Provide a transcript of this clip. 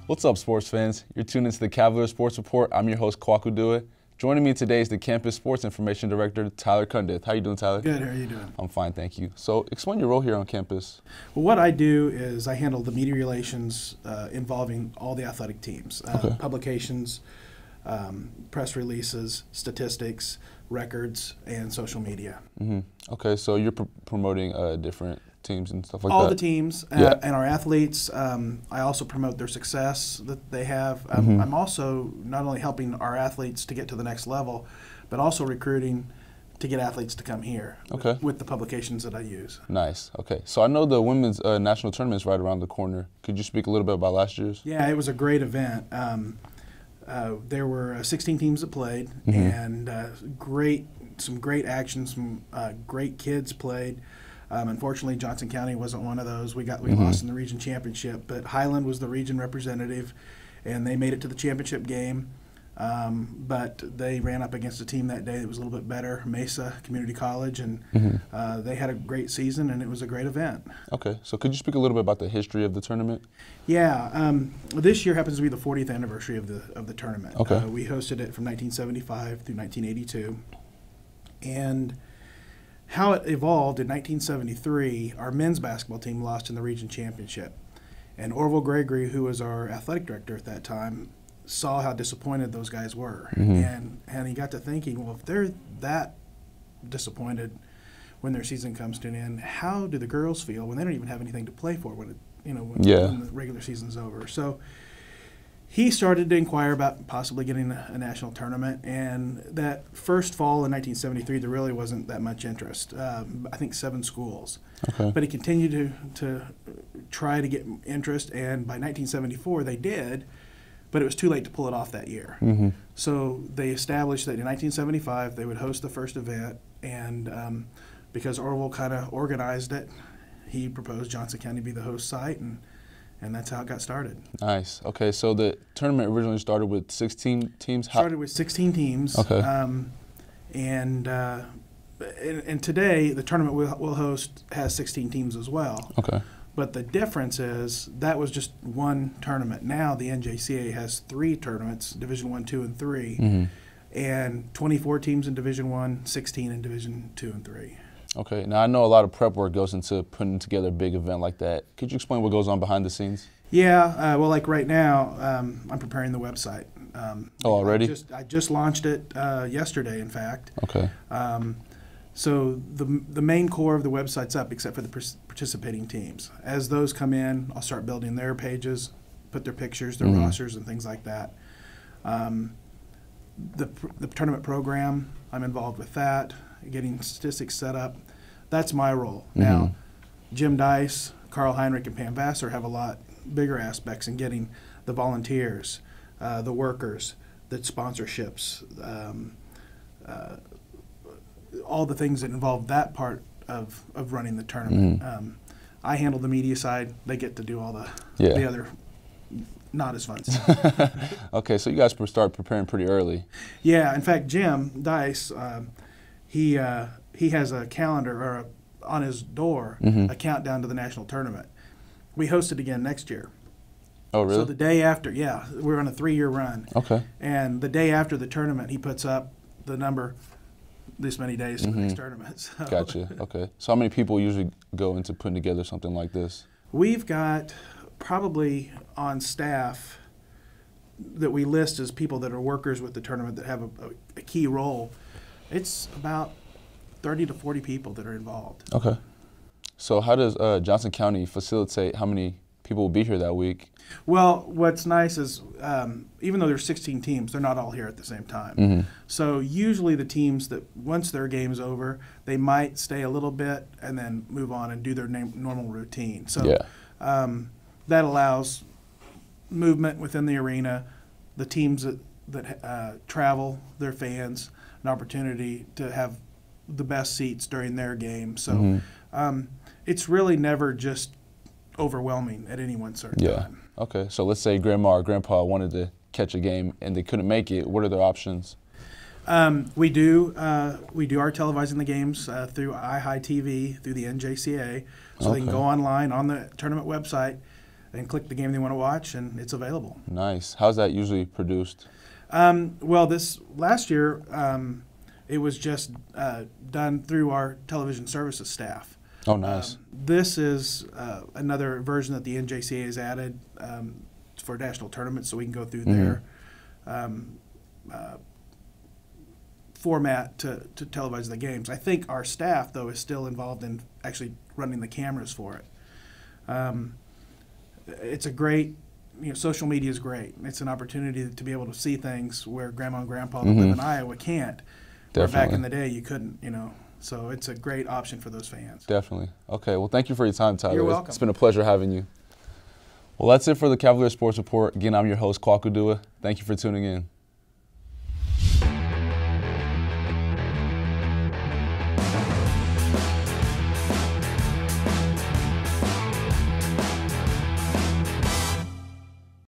What's up, sports fans? You're tuned into the Cavalier Sports Report. I'm your host, Kwaku Duah. Joining me today is the Campus Sports Information Director, Tyler Cundith. How you doing, Tyler? Good. How are you doing? I'm fine, thank you. So explain your role here on campus. Well, what I do is I handle the media relations involving all the athletic teams, publications, press releases, statistics, records, and social media. Okay, so you're promoting different teams and stuff like that? All the teams and our athletes. I also promote their success that they have. I'm also not only helping our athletes to get to the next level, but also recruiting to get athletes to come here with the publications that I use. Nice. Okay. So I know the women's national tournament is right around the corner. Could you speak a little bit about last year's? Yeah, it was a great event. There were 16 teams that played, and some great action, some great kids played. Unfortunately, Johnson County wasn't one of those. We lost in the region championship, but Highland was the region representative, and they made it to the championship game. But they ran up against a team that day that was a little bit better, Mesa Community College, and they had a great season, and it was a great event. Okay, so could you speak a little bit about the history of the tournament? Yeah, this year happens to be the 40th anniversary of the tournament. Okay. We hosted it from 1975 through 1982, and how it evolved in 1973, our men's basketball team lost in the region championship. And Orville Gregory, who was our athletic director at that time, saw how disappointed those guys were. And he got to thinking, well, if they're that disappointed when their season comes to an end, how do the girls feel when they don't even have anything to play for when the regular season's over? So he started to inquire about possibly getting a national tournament, and that first fall in 1973, there really wasn't that much interest. I think 7 schools. Okay. But he continued to try to get interest, and by 1974 they did, but it was too late to pull it off that year. So they established that in 1975 they would host the first event, and because Orville kind of organized it, he proposed Johnson County be the host site, and that's how it got started. Nice. Okay, so the tournament originally started with 16 teams? Started with 16 teams. Okay. And today, the tournament we'll host has 16 teams as well. Okay. But the difference is that was just one tournament. Now the NJCAA has 3 tournaments, Division I, II, and III, and 24 teams in Division I, 16 in Division II and III. Okay. Now, I know a lot of prep work goes into putting together a big event like that. Could you explain what goes on behind the scenes? Yeah. Well, like right now, I'm preparing the website. Already? I just launched it yesterday, in fact. Okay. So the main core of the website's up except for the participating teams. As those come in, I'll start building their pages, put their pictures, their rosters, and things like that. The tournament program, I'm involved with that, getting statistics set up. That's my role. Now, Jim Dice, Carl Heinrich, and Pam Vassar have a lot bigger aspects in getting the volunteers, the workers, the sponsorships, all the things that involve that part of running the tournament. I handle the media side. They get to do all the other not as fun stuff. Okay, so you guys start preparing pretty early. Yeah, in fact, Jim Dice, he has a calendar or on his door, a countdown to the national tournament. We host it again next year. Oh, really? So the day after, we're on a 3-year run. Okay. And the day after the tournament, he puts up the number this many days to the next tournament. So. Gotcha. Okay. So how many people usually go into putting together something like this? We've got probably on staff that we list as people that are workers with the tournament that have a key role. It's about 30 to 40 people that are involved. Okay. So how does Johnson County facilitate how many people will be here that week? Well, what's nice is even though there's 16 teams, they're not all here at the same time. So usually the teams that once their game's over, they might stay a little bit and then move on and do their normal routine. So that allows movement within the arena. The teams that travel, their fans, an opportunity to have the best seats during their game. So it's really never just overwhelming at any one certain time. Okay, so let's say grandma or grandpa wanted to catch a game and they couldn't make it. What are their options? We do our televising the games through iHigh TV, through the NJCAA, so they can go online on the tournament website. and click the game they want to watch, and it's available. Nice. How's that usually produced? Well, this last year, it was just done through our television services staff. Oh, nice. This is another version that the NJCAA has added for national tournaments, so we can go through their format to televise the games. I think our staff, though, is still involved in actually running the cameras for it. It's a great, social media is great. It's an opportunity to be able to see things where Grandma and Grandpa that live in Iowa can't. Where back in the day, you couldn't, So it's a great option for those fans. Definitely. Okay, well, thank you for your time, Tyler. You're welcome. It's been a pleasure having you. Well, that's it for the Cavalier Sports Report. Again, I'm your host, Kwaku Duah. Thank you for tuning in.